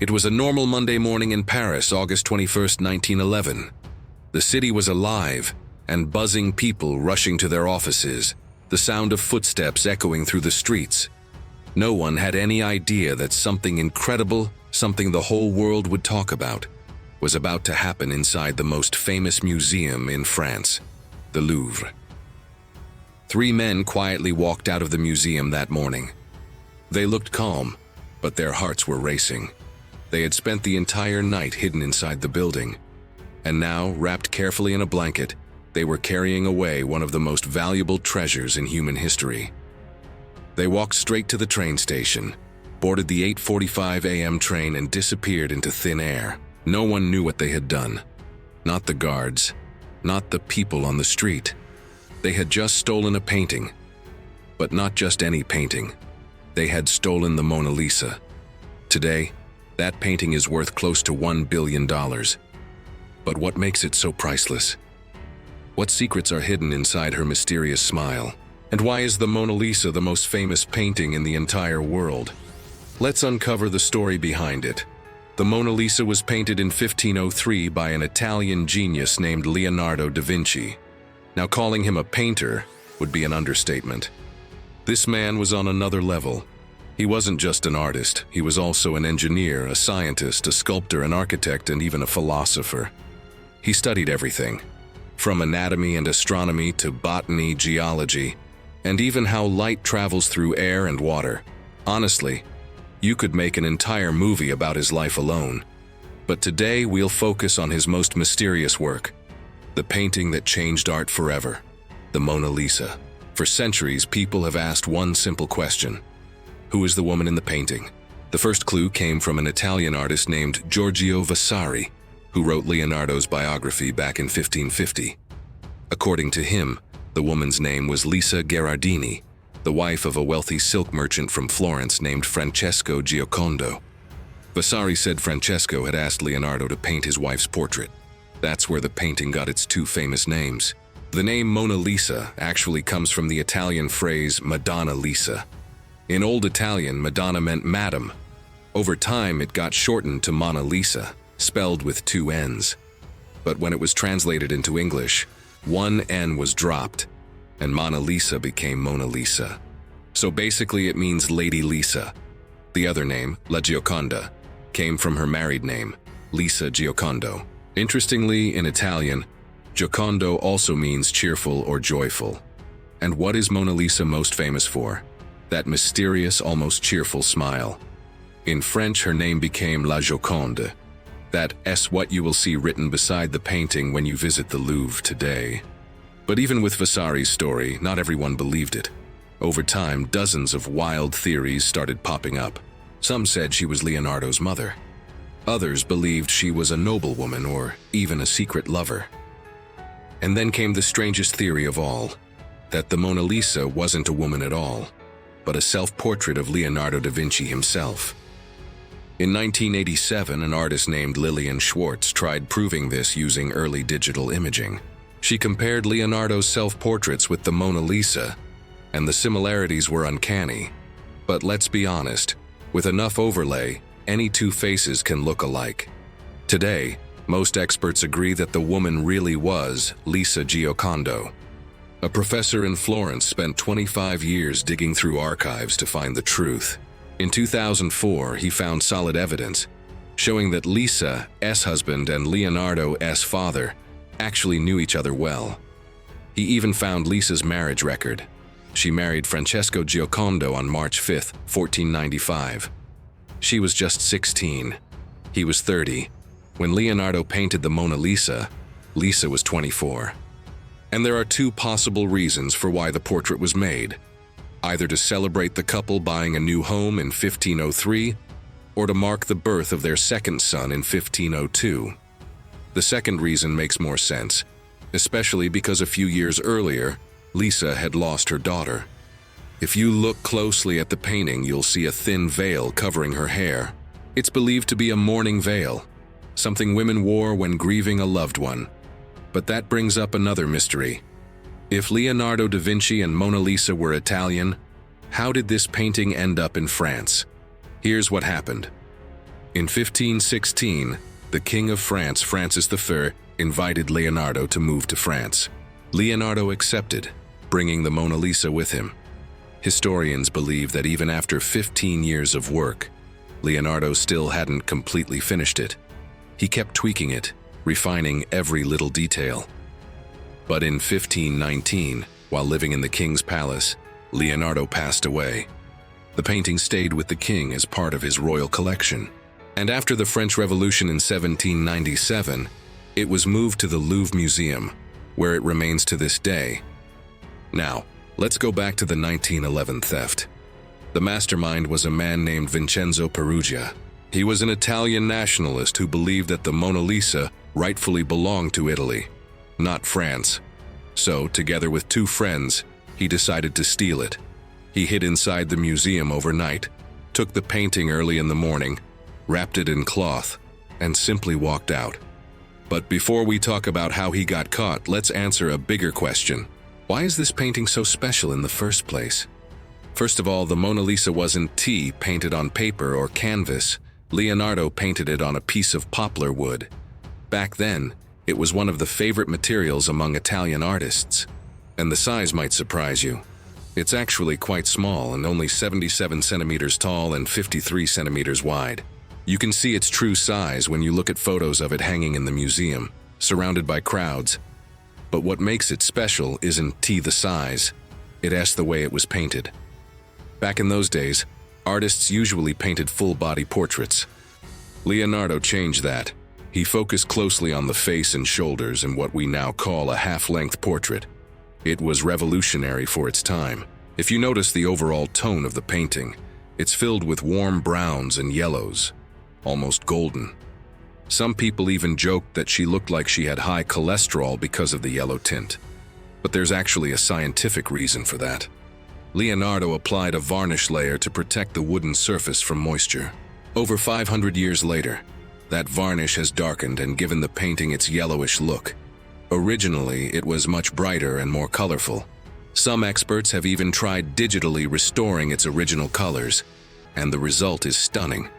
It was a normal Monday morning in Paris, August 21st, 1911. The city was alive, and buzzing people rushing to their offices, the sound of footsteps echoing through the streets. No one had any idea that something incredible, something the whole world would talk about, was about to happen inside the most famous museum in France, the Louvre. 3 men quietly walked out of the museum that morning. They looked calm, but their hearts were racing. They had spent the entire night hidden inside the building, and now, wrapped carefully in a blanket, they were carrying away one of the most valuable treasures in human history. They walked straight to the train station, boarded the 8:45 a.m. train, and disappeared into thin air. No one knew what they had done. Not the guards, not the people on the street. They had just stolen a painting. But not just any painting. They had stolen the Mona Lisa. Today, that painting is worth close to $1 billion. But what makes it so priceless? What secrets are hidden inside her mysterious smile? And why is the Mona Lisa the most famous painting in the entire world? Let's uncover the story behind it. The Mona Lisa was painted in 1503 by an Italian genius named Leonardo da Vinci. Now, calling him a painter would be an understatement. This man was on another level. He wasn't just an artist, he was also an engineer, a scientist, a sculptor, an architect, and even a philosopher. He studied everything, from anatomy and astronomy to botany, geology, and even how light travels through air and water. Honestly, you could make an entire movie about his life alone. But today we'll focus on his most mysterious work, the painting that changed art forever, the Mona Lisa. For centuries, people have asked one simple question: who is the woman in the painting? The first clue came from an Italian artist named Giorgio Vasari, who wrote Leonardo's biography back in 1550. According to him, the woman's name was Lisa Gherardini, the wife of a wealthy silk merchant from Florence named Francesco Giocondo. Vasari said Francesco had asked Leonardo to paint his wife's portrait. That's where the painting got its 2 famous names. The name Mona Lisa actually comes from the Italian phrase Madonna Lisa. In Old Italian, Madonna meant madam. Over time, it got shortened to Mona Lisa, spelled with 2 N's. But when it was translated into English, 1 N was dropped, and Mona Lisa became Mona Lisa. So basically it means Lady Lisa. The other name, La Gioconda, came from her married name, Lisa Giocondo. Interestingly, in Italian, Giocondo also means cheerful or joyful. And what is Mona Lisa most famous for? That mysterious, almost cheerful smile. In French, her name became La Joconde. That S what you will see written beside the painting when you visit the Louvre today. But even with Vasari's story, not everyone believed it. Over time, dozens of wild theories started popping up. Some said she was Leonardo's mother. Others believed she was a noblewoman or even a secret lover. And then came the strangest theory of all, that the Mona Lisa wasn't a woman at all, but a self-portrait of Leonardo da Vinci himself. In 1987, an artist named Lillian Schwartz tried proving this using early digital imaging. She compared Leonardo's self-portraits with the Mona Lisa, and the similarities were uncanny. But let's be honest, with enough overlay, any 2 faces can look alike. Today, most experts agree that the woman really was Lisa Giocondo. A professor in Florence spent 25 years digging through archives to find the truth. In 2004, he found solid evidence showing that Lisa's husband and Leonardo's father actually knew each other well. He even found Lisa's marriage record. She married Francesco Giocondo on March 5, 1495. She was just 16. He was 30. When Leonardo painted the Mona Lisa, Lisa was 24. And there are 2 possible reasons for why the portrait was made: either to celebrate the couple buying a new home in 1503, or to mark the birth of their second son in 1502. The second reason makes more sense, especially because a few years earlier, Lisa had lost her daughter. If you look closely at the painting, you'll see a thin veil covering her hair. It's believed to be a mourning veil, something women wore when grieving a loved one. But that brings up another mystery. If Leonardo da Vinci and Mona Lisa were Italian, how did this painting end up in France? Here's what happened. In 1516, the King of France, Francis I, invited Leonardo to move to France. Leonardo accepted, bringing the Mona Lisa with him. Historians believe that even after 15 years of work, Leonardo still hadn't completely finished it. He kept tweaking it, refining every little detail. But in 1519, while living in the king's palace, Leonardo passed away. The painting stayed with the king as part of his royal collection. And after the French Revolution in 1797, it was moved to the Louvre Museum, where it remains to this day. Now, let's go back to the 1911 theft. The mastermind was a man named Vincenzo Peruggia. He was an Italian nationalist who believed that the Mona Lisa rightfully belonged to Italy, not France. So, together with two friends, he decided to steal it. He hid inside the museum overnight, took the painting early in the morning, wrapped it in cloth, and simply walked out. But before we talk about how he got caught, let's answer a bigger question. Why is this painting so special in the first place? First of all, the Mona Lisa wasn't painted on paper or canvas. Leonardo painted it on a piece of poplar wood. Back then, it was one of the favorite materials among Italian artists. And the size might surprise you. It's actually quite small and only 77 centimeters tall and 53 centimeters wide. You can see its true size when you look at photos of it hanging in the museum, surrounded by crowds. But what makes it special isn't the size, it's the way it was painted. Back in those days, artists usually painted full-body portraits. Leonardo changed that. He focused closely on the face and shoulders in what we now call a half-length portrait. It was revolutionary for its time. If you notice the overall tone of the painting, it's filled with warm browns and yellows, almost golden. Some people even joked that she looked like she had high cholesterol because of the yellow tint. But there's actually a scientific reason for that. Leonardo applied a varnish layer to protect the wooden surface from moisture. Over 500 years later, that varnish has darkened and given the painting its yellowish look. Originally, it was much brighter and more colorful. Some experts have even tried digitally restoring its original colors, and the result is stunning.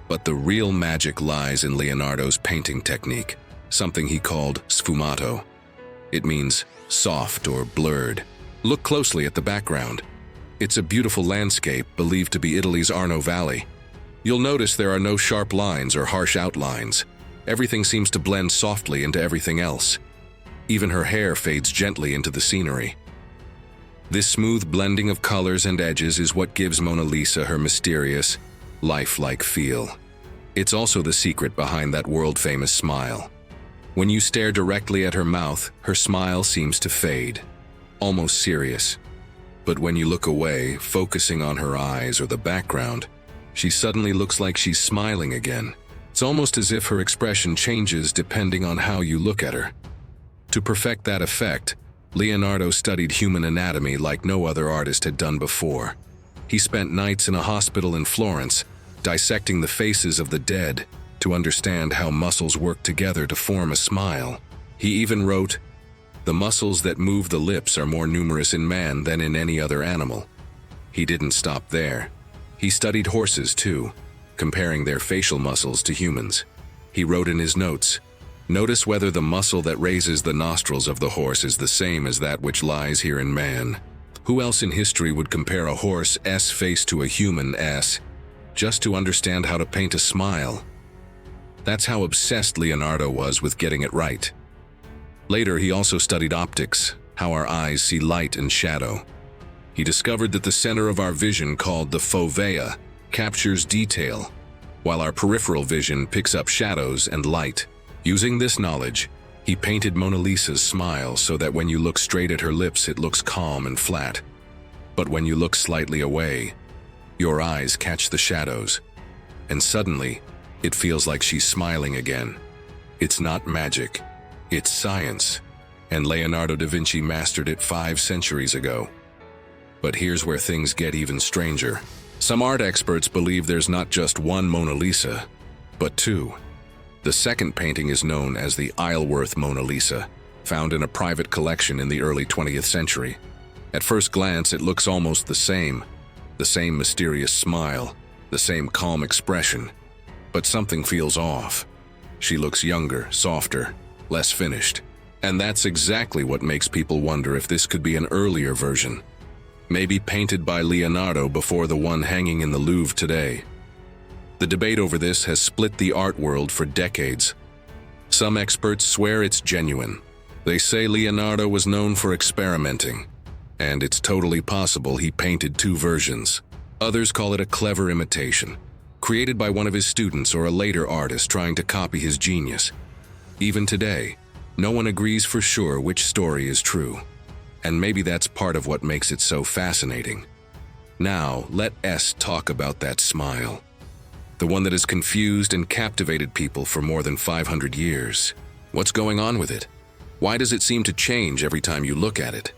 But the real magic lies in Leonardo's painting technique, something he called sfumato. It means soft or blurred. Look closely at the background. It's a beautiful landscape believed to be Italy's Arno Valley. You'll notice there are no sharp lines or harsh outlines. Everything seems to blend softly into everything else. Even her hair fades gently into the scenery. This smooth blending of colors and edges is what gives Mona Lisa her mysterious, lifelike feel. It's also the secret behind that world-famous smile. When you stare directly at her mouth, her smile seems to fade, almost serious. But when you look away, focusing on her eyes or the background, she suddenly looks like she's smiling again. It's almost as if her expression changes depending on how you look at her. To perfect that effect, Leonardo studied human anatomy like no other artist had done before. He spent nights in a hospital in Florence, dissecting the faces of the dead to understand how muscles work together to form a smile. He even wrote, "The muscles that move the lips are more numerous in man than in any other animal." He didn't stop there. He studied horses too, comparing their facial muscles to humans. He wrote in his notes, "Notice whether the muscle that raises the nostrils of the horse is the same as that which lies here in man." Who else in history would compare a horse's face to a human's just to understand how to paint a smile? That's how obsessed Leonardo was with getting it right. Later, he also studied optics, how our eyes see light and shadow. He discovered that the center of our vision, called the fovea, captures detail, while our peripheral vision picks up shadows and light. Using this knowledge, he painted Mona Lisa's smile so that when you look straight at her lips, it looks calm and flat. But when you look slightly away, your eyes catch the shadows, and suddenly, it feels like she's smiling again. It's not magic, it's science, and Leonardo da Vinci mastered it 5 centuries ago. But here's where things get even stranger. Some art experts believe there's not just one Mona Lisa, but 2. The second painting is known as the Isleworth Mona Lisa, found in a private collection in the early 20th century. At first glance, it looks almost the same mysterious smile, the same calm expression. But something feels off. She looks younger, softer, less finished. And that's exactly what makes people wonder if this could be an earlier version. Maybe painted by Leonardo before the one hanging in the Louvre today. The debate over this has split the art world for decades. Some experts swear it's genuine. They say Leonardo was known for experimenting, and it's totally possible he painted two versions. Others call it a clever imitation, created by one of his students or a later artist trying to copy his genius. Even today, no one agrees for sure which story is true. And maybe that's part of what makes it so fascinating. Now, let us talk about that smile. The one that has confused and captivated people for more than 500 years. What's going on with it? Why does it seem to change every time you look at it?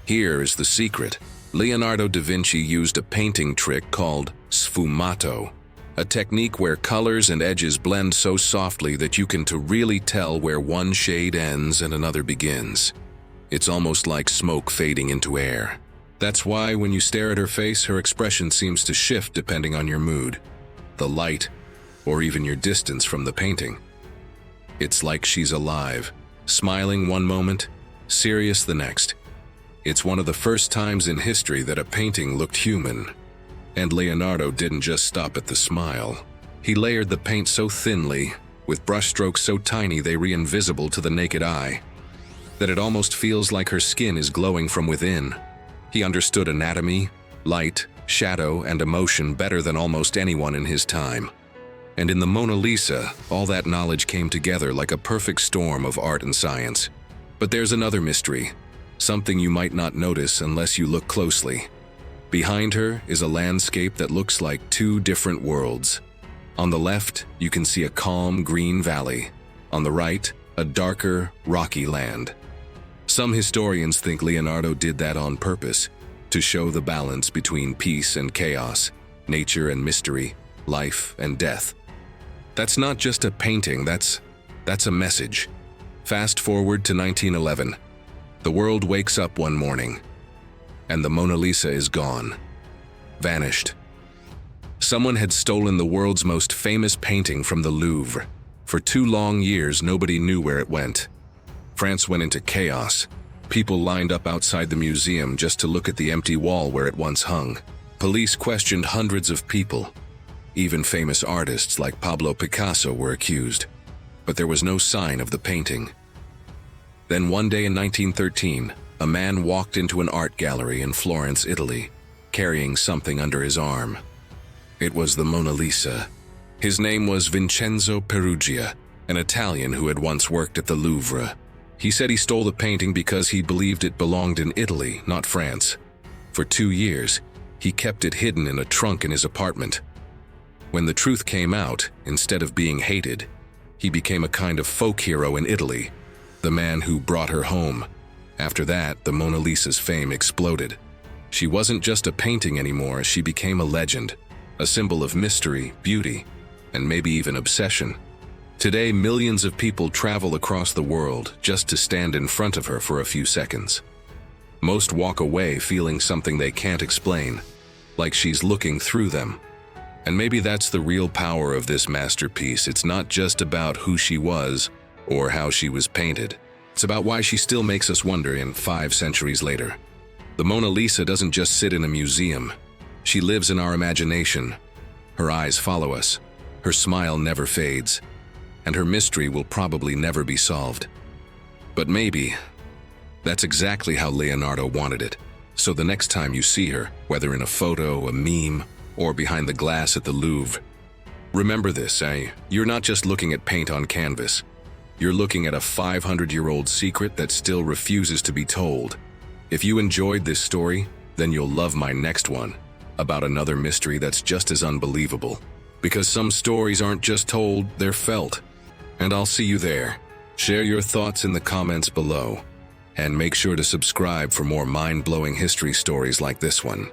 Here is the secret. Leonardo da Vinci used a painting trick called sfumato, a technique where colors and edges blend so softly that you can really tell where one shade ends and another begins. It's almost like smoke fading into air. That's why when you stare at her face, her expression seems to shift depending on your mood, the light, or even your distance from the painting. It's like she's alive, smiling one moment, serious the next. It's one of the first times in history that a painting looked human. And Leonardo didn't just stop at the smile. He layered the paint so thinly, with brushstrokes so tiny they were invisible to the naked eye, that it almost feels like her skin is glowing from within. He understood anatomy, light, shadow, and emotion better than almost anyone in his time. And in the Mona Lisa, all that knowledge came together like a perfect storm of art and science. But there's another mystery, something you might not notice unless you look closely. Behind her is a landscape that looks like two different worlds. On the left, you can see a calm green valley. On the right, a darker, rocky land. Some historians think Leonardo did that on purpose, to show the balance between peace and chaos, nature and mystery, life and death. That's not just a painting, that's a message. Fast forward to 1911. The world wakes up one morning, and the Mona Lisa is gone. Vanished. Someone had stolen the world's most famous painting from the Louvre. For 2 long years, nobody knew where it went. France went into chaos. People lined up outside the museum just to look at the empty wall where it once hung. Police questioned hundreds of people. Even famous artists like Pablo Picasso were accused. But there was no sign of the painting. Then one day in 1913, a man walked into an art gallery in Florence, Italy, carrying something under his arm. It was the Mona Lisa. His name was Vincenzo Peruggia, an Italian who had once worked at the Louvre. He said he stole the painting because he believed it belonged in Italy, not France. For 2 years, he kept it hidden in a trunk in his apartment. When the truth came out, instead of being hated, he became a kind of folk hero in Italy, the man who brought her home. After that, the Mona Lisa's fame exploded. She wasn't just a painting anymore, she became a legend, a symbol of mystery, beauty, and maybe even obsession. Today, millions of people travel across the world just to stand in front of her for a few seconds. Most walk away feeling something they can't explain, like she's looking through them. And maybe that's the real power of this masterpiece. It's not just about who she was or how she was painted. It's about why she still makes us wonder 5 centuries later. The Mona Lisa doesn't just sit in a museum. She lives in our imagination. Her eyes follow us. Her smile never fades. And her mystery will probably never be solved. But maybe that's exactly how Leonardo wanted it. So the next time you see her, whether in a photo, a meme, or behind the glass at the Louvre, remember this, You're not just looking at paint on canvas. You're looking at a 500-year-old secret that still refuses to be told. If you enjoyed this story, then you'll love my next one, about another mystery that's just as unbelievable. Because some stories aren't just told, they're felt. And I'll see you there. Share your thoughts in the comments below. And make sure to subscribe for more mind-blowing history stories like this one.